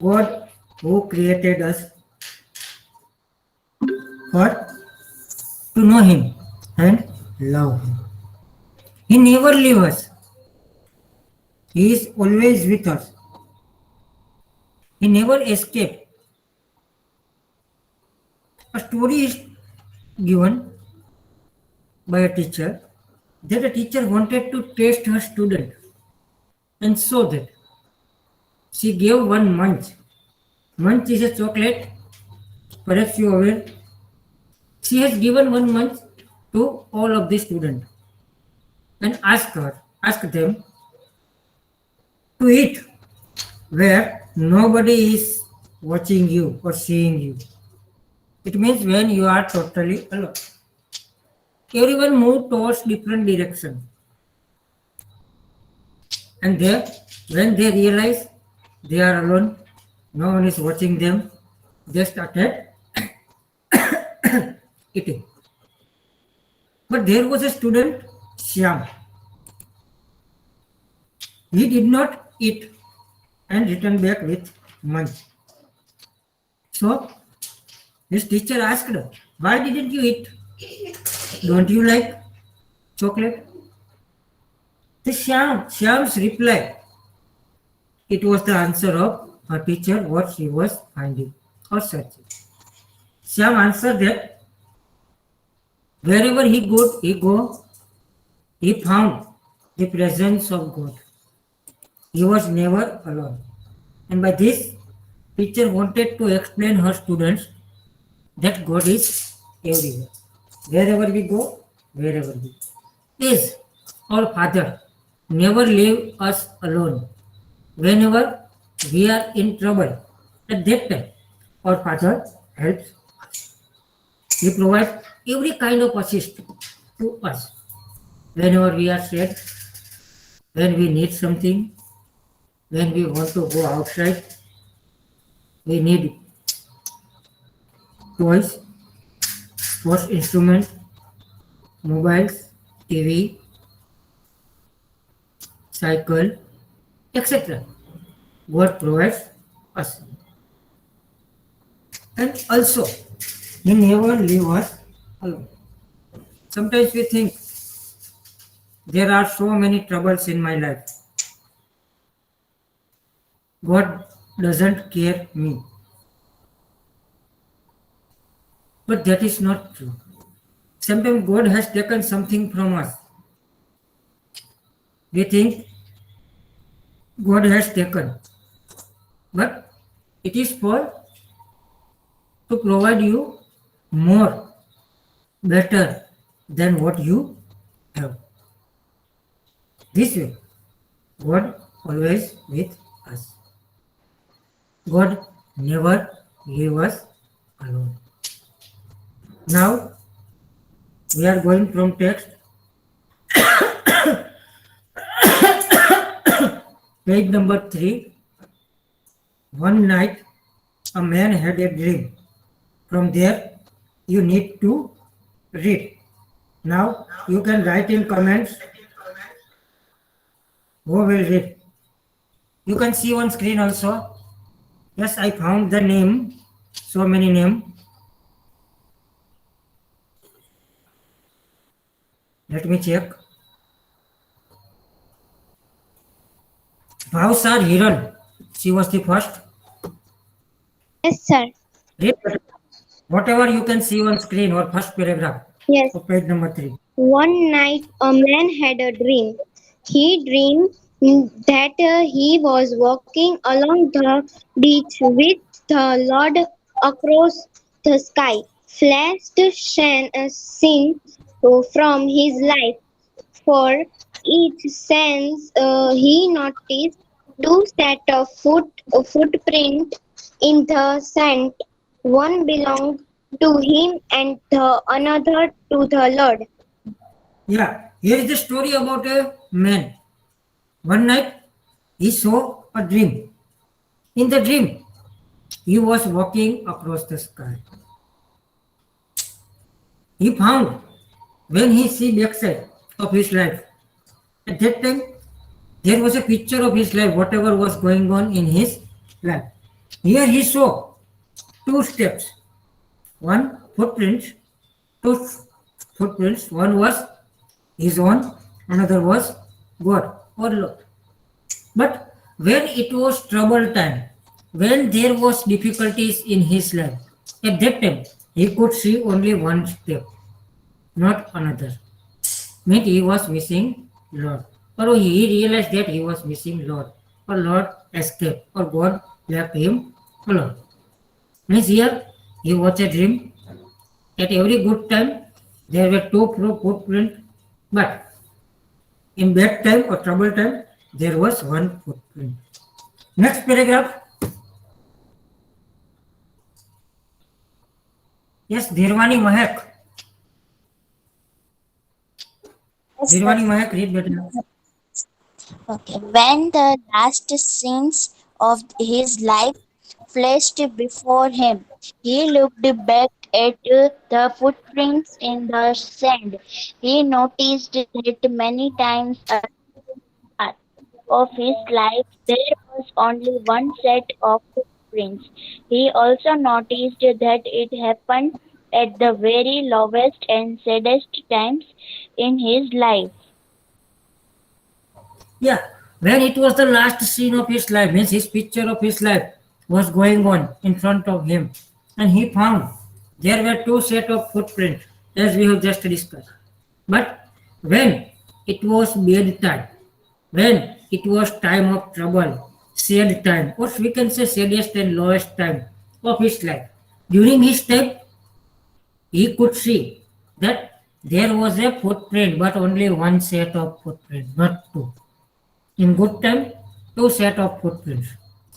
God who created us for to know Him and love Him. He never leaves us. He is always with us. He never escaped. A story is given by a teacher that a teacher wanted to test her student, and so that she gave one munch. Munch is a chocolate, perhaps you are aware. She has given one munch to all of the students and asked them to eat where nobody is watching you or seeing you. It means when you are totally alone. Everyone moved towards different direction. And there, when they realize they are alone, no one is watching them, they started eating. But there was a student, Shyam. He did not eat and returned back with munch. So his teacher asked, "Why didn't you eat? Don't you like chocolate?" The Shyam's reply, it was the answer of her teacher what she was finding or searching. Shyam answered that wherever he found the presence of God. He was never alone. And by this, teacher wanted to explain her students that God is everywhere. Wherever we go, wherever we go. Is our Father never leave us alone. Whenever we are in trouble, at that time, our Father helps us. He provides every kind of assist to us. Whenever we are sad, when we need something, when we want to go outside, we need toys, sports instruments, mobiles, TV, cycle, etc. God provides us. And also, He never leave us alone. Sometimes we think there are so many troubles in my life. God doesn't care me. But that is not true. Sometimes God has taken something from us. We think God has taken, but it is for to provide you more, better than what you have. This way, God always with us. God never leave us alone. Now we are going from text page number 3. One night a man had a dream. From there you need to read. Now you can write in comments who will read. You can see on screen also. Yes, I found the name. So many names. Let me check. Bhavsar Hiran. She was the first. Yes, sir. Read whatever you can see on screen or first paragraph Yes. of page number 3. One night a man had a dream. He dreamed that he was walking along the beach with the Lord across the sky. Flashed scene from his life. For each sense, he noticed two sets of footprint in the sand. One belonged to him and the another to the Lord. Yeah, here is the story about a man. One night he saw a dream. In the dream, he was walking across the sky. He found when he see backside of his life. At that time, there was a picture of his life, whatever was going on in his life. Here he saw two steps, one footprints, two footprints. One was his own, another was God or Lord. But when it was trouble time, when there was difficulties in his life, at that time he could see only one step, not another. Meant he was missing Lord. Or he realized that he was missing Lord. Or Lord escaped. Or God left him alone. Means here he watched a dream. At every good time there were two footprints, but in bad time or trouble time there was one footprint. Next paragraph. Yes, Dhirwani Mahak. Yes, sir. Dhirwani Mahak, read better. Okay. When the last scenes of his life flashed before him, he looked back at the footprints in the sand. He noticed that many times at the start of his life there was only one set of footprints. He also noticed that it happened at the very lowest and saddest times in his life. Yeah, when it was the last scene of his life, means his picture of his life was going on in front of him, and he found there were two set of footprints, as we have just discussed. But when it was bad time, when it was time of trouble, sad time, or we can say saddest and lowest time of his life, during his time, he could see that there was a footprint, but only one set of footprint, not two. In good time, two set of footprints.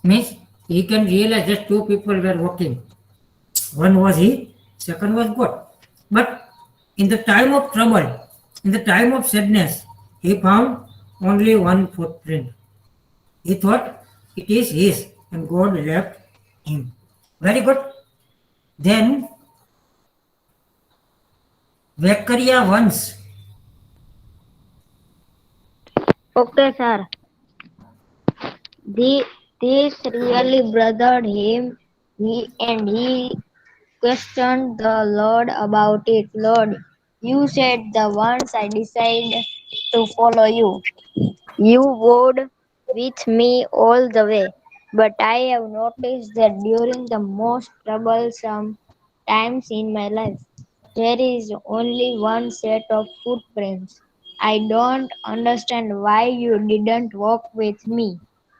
Means he can realize that two people were walking. One was he, second was God. But in the time of trouble, in the time of sadness, he found only one footprint. He thought it is his, and God left him. Very good. Then Vekaria once. Okay, sir. This really bothered him. He questioned the Lord about it. Lord, you said the once I decided to follow you, you would with me all the way. But I have noticed that during the most troublesome times in my life, there is only one set of footprints. I don't understand why you didn't walk with me.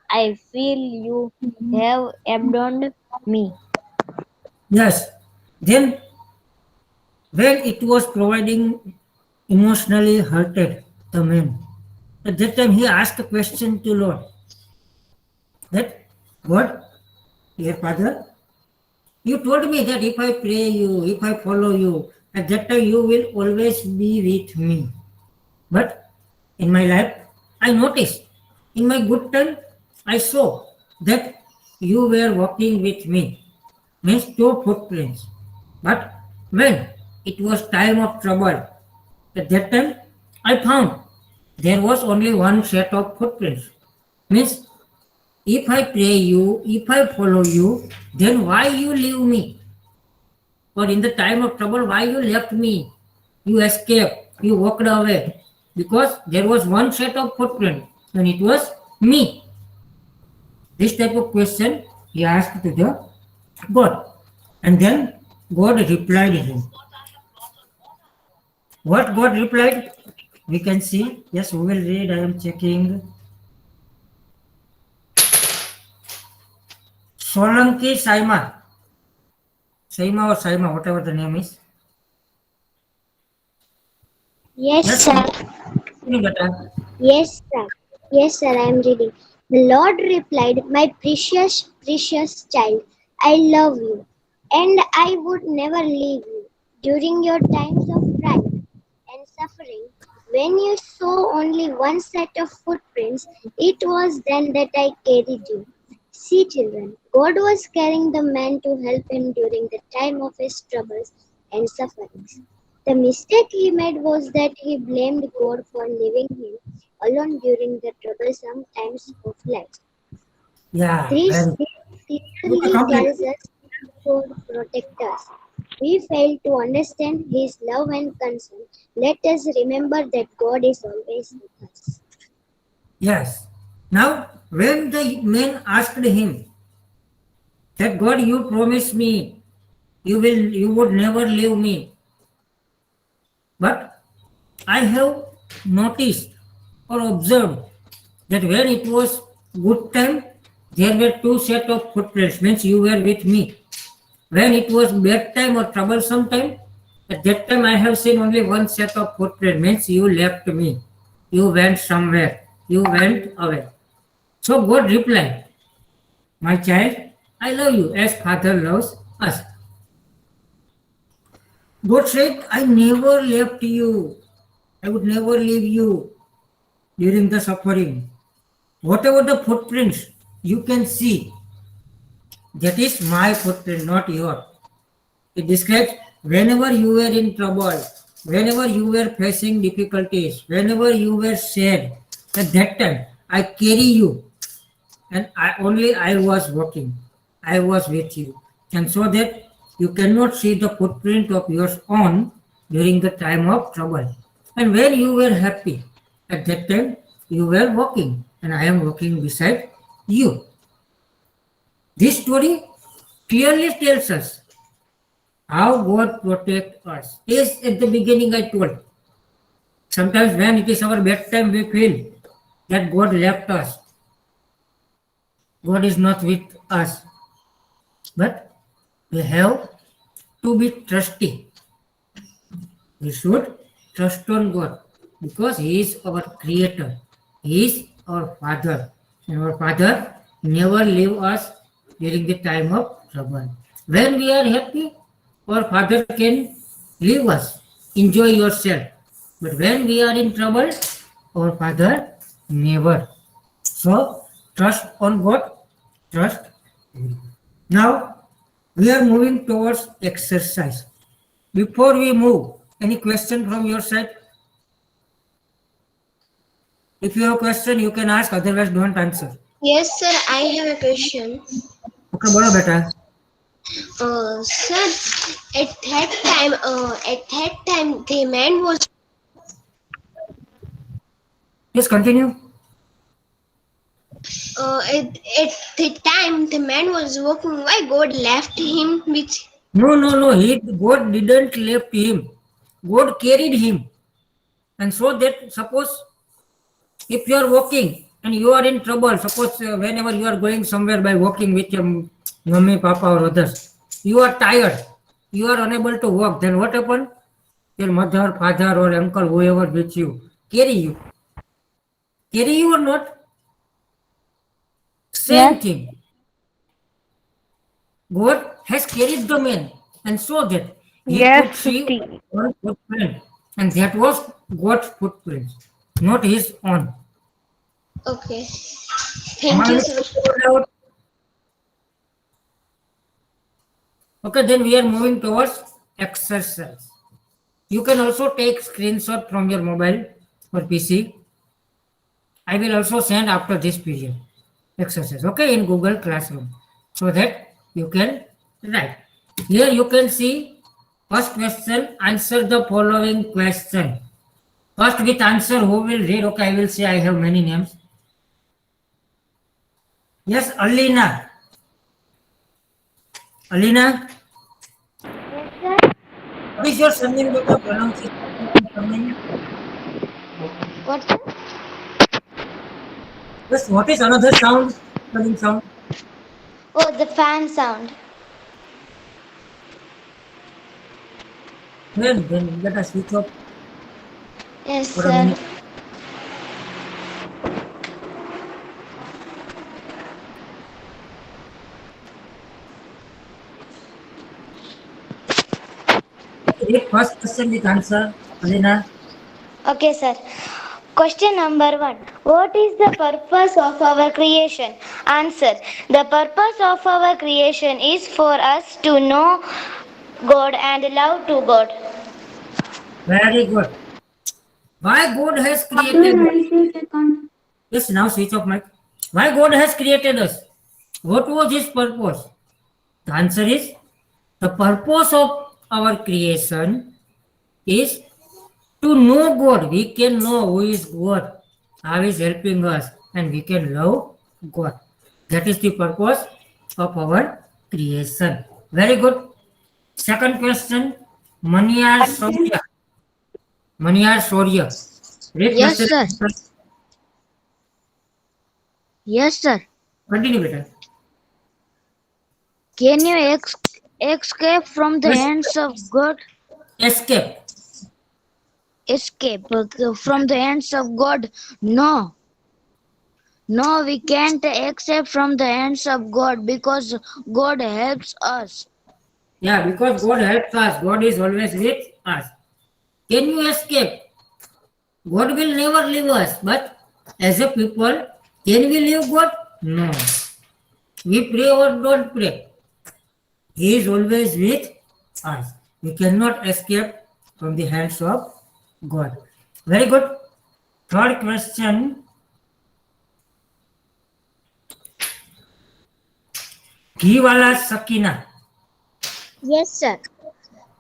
I feel you have abandoned me. Yes. Then when it was providing emotionally hurted the man. At that time he asked a question to Lord that God, dear Father, you told me that if I pray you, if I follow you, at that time you will always be with me. But in my life, I noticed in my good time, I saw that you were walking with me, means two footprints. But when it was time of trouble, at that time, I found there was only one set of footprints. Means if I pray you, if I follow you, then why you leave me? Or in the time of trouble, why you left me? You escaped, you walked away. Because there was one set of footprint, and it was me. This type of question he asked to the God. And then God replied him. What God replied? We can see. Yes, we will read. I am checking. Solanki Saima. Saima or Saima, whatever the name is. Yes, Yes, sir. beta. Yes, sir. Yes, sir, I am reading. The Lord replied, my precious, precious child, I love you, and I would never leave you. During your times of fright and suffering, when you saw only one set of footprints, it was then that I carried you. See, children, God was carrying the man to help him during the time of his troubles and sufferings. The mistake he made was that he blamed God for leaving him alone during the troublesome times of life. Yeah, This, very. Clearly tells us God would protect us. We fail to understand His love and concern. Let us remember that God is always with us. Yes. Now, when the men asked him that God, you promised me you would never leave me, but I have noticed or observed that when it was good time, there were two set of footprints, means you were with me. When it was bad time or troublesome time, at that time I have seen only one set of footprints, means you left me. You went somewhere. You went away. So God replied, my child, I love you as Father loves us. God said, I never left you. I would never leave you during the suffering. Whatever the footprints you can see, that is my footprint, not yours. It describes whenever you were in trouble, whenever you were facing difficulties, whenever you were sad, at that time I carry you, and I was walking, I was with you, and so that you cannot see the footprint of yours on during the time of trouble. And when you were happy, at that time you were walking, and I am walking beside you. This story clearly tells us how God protects us. Yes, at the beginning I told. Sometimes when it is our bad time, we feel that God left us. God is not with us. But we have to be trusty. We should trust on God because He is our creator. He is our Father. And our Father never leave us during the time of trouble. When we are happy, our Father can leave us. Enjoy yourself. But when we are in trouble, our Father never. So trust on God. Trust. Now we are moving towards exercise. Before we move, any question from your side? If you have a question, you can ask. Otherwise, don't answer. Yes, sir, I have a question. Okay, बोलो बेटा. Sir, at that time, the man was. Yes, continue. At the time, the man was walking. Why God left him with? No. God didn't left him. God carried him. And so that suppose if you are walking and you are in trouble, suppose whenever you are going somewhere by walking with your mummy, papa or others, you are tired, you are unable to walk, then what happened? Your mother, father or uncle, whoever with you, carry you. Carry you or not? Same Yes. thing. God has carried the man, and so that he could Yes, see Shruti. one footprint, and that was God's footprint, not his own. Okay. Thank you, sir. Okay, then we are moving towards exercise. You can also take screenshot from your mobile or PC. I will also send after this period exercise, okay, in Google Classroom, so that you can write. Here you can see first question, answer the following question. First with answer, who will read? Okay, I will say I have many names. Yes, Alina. Alina, what is your surname? Beta? Pronunciation of your surname? What, sir? Yes, what is another sound? Spelling sound. Oh, the fan sound. Then let us switch off Yes, for a sir. minute. Read first question with answer, Alina. Okay, sir. Question number 1. What is the purpose of our creation? Answer. The purpose of our creation is for us to know God and love to God. Very good. Why God has created us? Yes, now switch off mic. Why God has created us? What was his purpose? The answer is the purpose of our creation is to know God. We can know who is God, how is helping us, and we can love God. That is the purpose of our creation. Very good. Second question, Maniyar Shaurya. Maniyar Shaurya. Read Yes, question. sir. Yes, sir. Continue, beta. Can you escape from the Yes. hands of God? Escape. Escape from the hands of God? No. No, we can't escape from the hands of God because God helps us. Yeah, because God helps us. God is always with us. Can you escape? God will never leave us. But as a people, can we leave God? No. We pray or don't pray. He is always with us. We cannot escape from the hands of God. Very good. Third question. He wala Sakina. Yes, sir.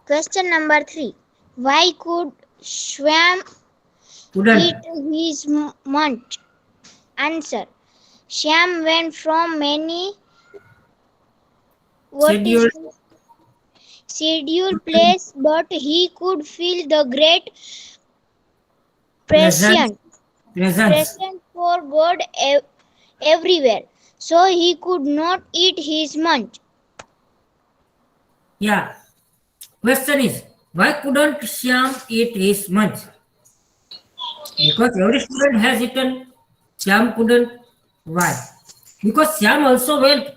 Question number 3. Why could Swam eat Couldn't. his munch? Answer. Shyam went from many what is Scheduled scheduled place, but he could feel the great presence. presence Presence. presence for God everywhere. So he could not eat his munch. Yeah. Question is, why couldn't Shyam eat his munch? Because every student has eaten. Shyam couldn't. Why? Because Shyam also went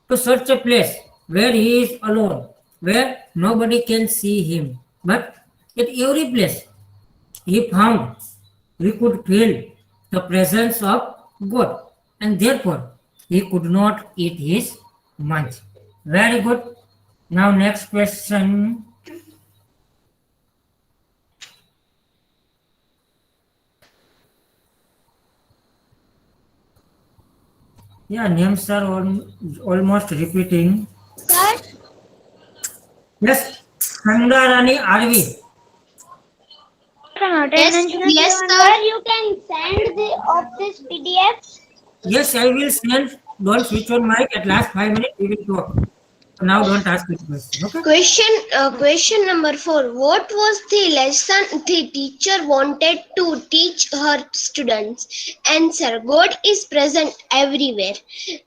to such a place where he is alone, where nobody can see him. But at every place he found, he could feel the presence of God, and therefore he could not eat his munch. Very good. Now, next question. Yeah, names are almost repeating. Sir, Yes, Sangarani Arvi. yes, sir. You can send the of this PDF. Yes, I will send. Don't switch on mic. At last 5 minutes, we will talk. So now don't ask me question. Okay? Question number 4. What was the lesson the teacher wanted to teach her students? Answer. God is present everywhere.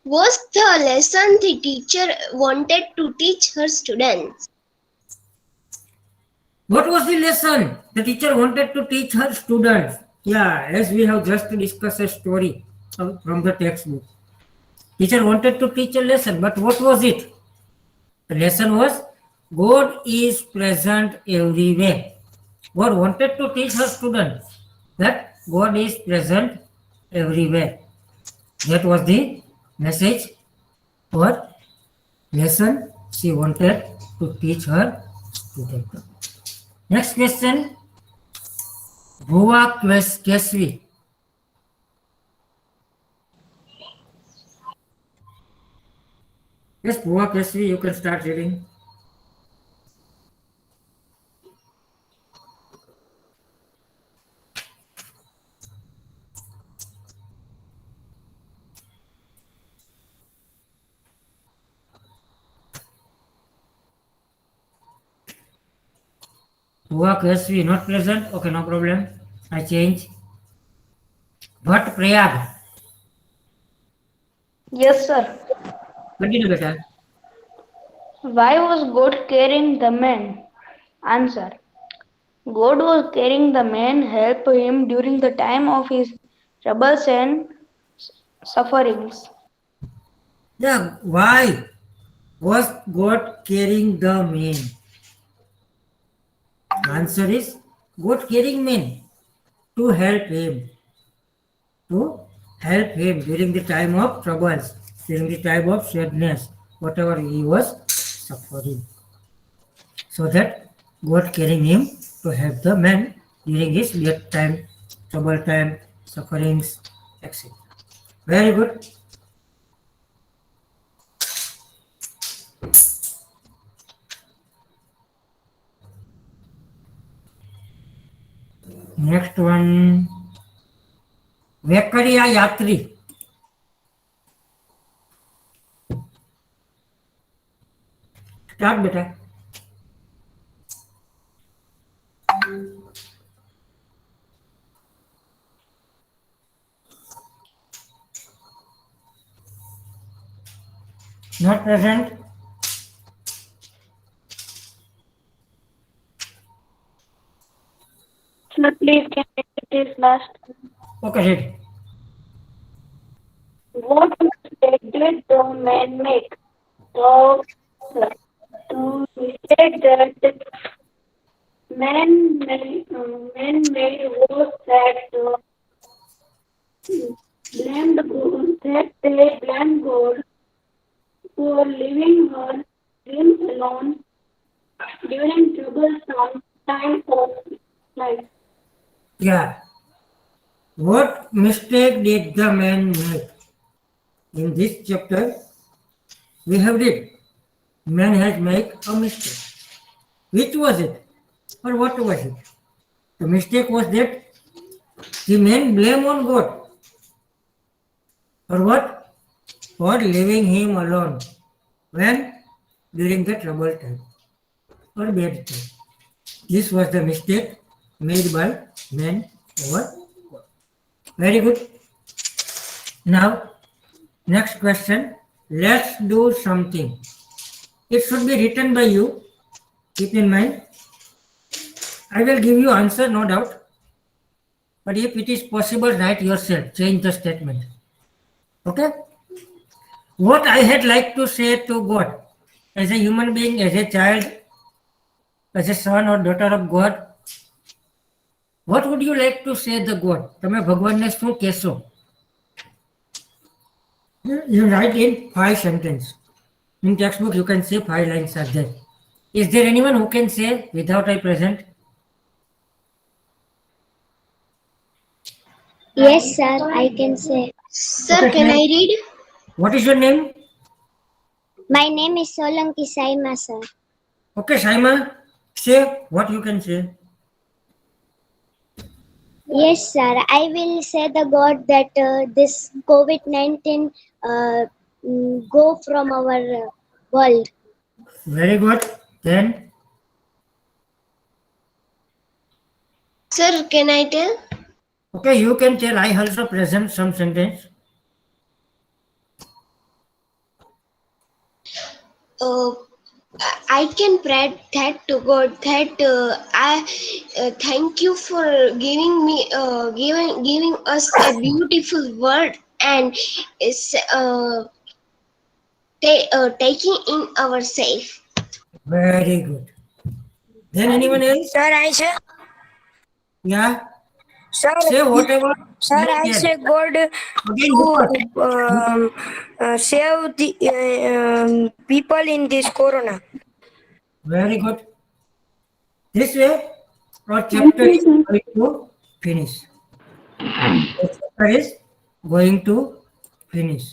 Was the lesson the teacher wanted to teach her students? What was the lesson the teacher wanted to teach her students? Yeah, as we have just discussed a story from the textbook. Teacher wanted to teach a lesson, but what was it? The lesson was God is present everywhere. God wanted to teach her students that God is present everywhere. That was the message or lesson she wanted to teach her student. Next question. Bhuva Kesvi. Yes, Bhuva Kesvi, you can start reading. Bhuva Kesvi not present. Okay, no problem. I change. Bhatt Prayag. Yes, sir. Continue, beta. Why was God carrying the man? Answer. God was carrying the man, help him during the time of his troubles and sufferings. Yeah, why was God carrying the man? Answer is God carrying man to help him. To help him during the time of troubles, during the time of sadness, whatever he was suffering. So that God carrying him to help the man during his death time, trouble time, sufferings, etc. Very good. Next one. Vekariya Yatri. Start, beta. Not present. Sir, please can I repeat this last? Okay, read. What mistake did the man make? The mistake that man made was that they blamed God for leaving her dream alone during troublesome time of life. Yeah. What mistake did the man make? In this chapter, we have read man has made a mistake. Which was it? Or what was it? The mistake was that the man blame on God. For what? For leaving him alone. When? During the trouble time or bad time. This was the mistake made by man over God. Very good. Now, next question. Let's do something. It should be written by you. Keep in mind. I will give you answer, no doubt. But if it is possible, write yourself. Change the statement. Okay? What I had like to say to God as a human being, as a child, as a son or daughter of God, what would you like to say the God? તમે ભગવાનને શું કહેશો? You write in 5 sentences. In textbook, you can say 5 lines are there. Is there anyone who can say without I present? Yes, sir, I can say. Sir, Okay, can ma'am. I read? What is your name? My name is Solanki Saima, sir. Okay, Shaima, say what you can say. Yes, sir, I will say the God that this COVID-19 go from our world. Very good. Then, Sir, can I tell? okay, you can tell. I also present some sentence. I can pray that to God that I thank you for giving me giving us a beautiful word and is taking in our safe. Very good. Then anyone else? Sir, I say, Yeah. sir, Say whatever sir, you I can. say God Again, you to put. save the people in this corona. Very good. This way, our chapter is going to finish. The chapter is going to finish.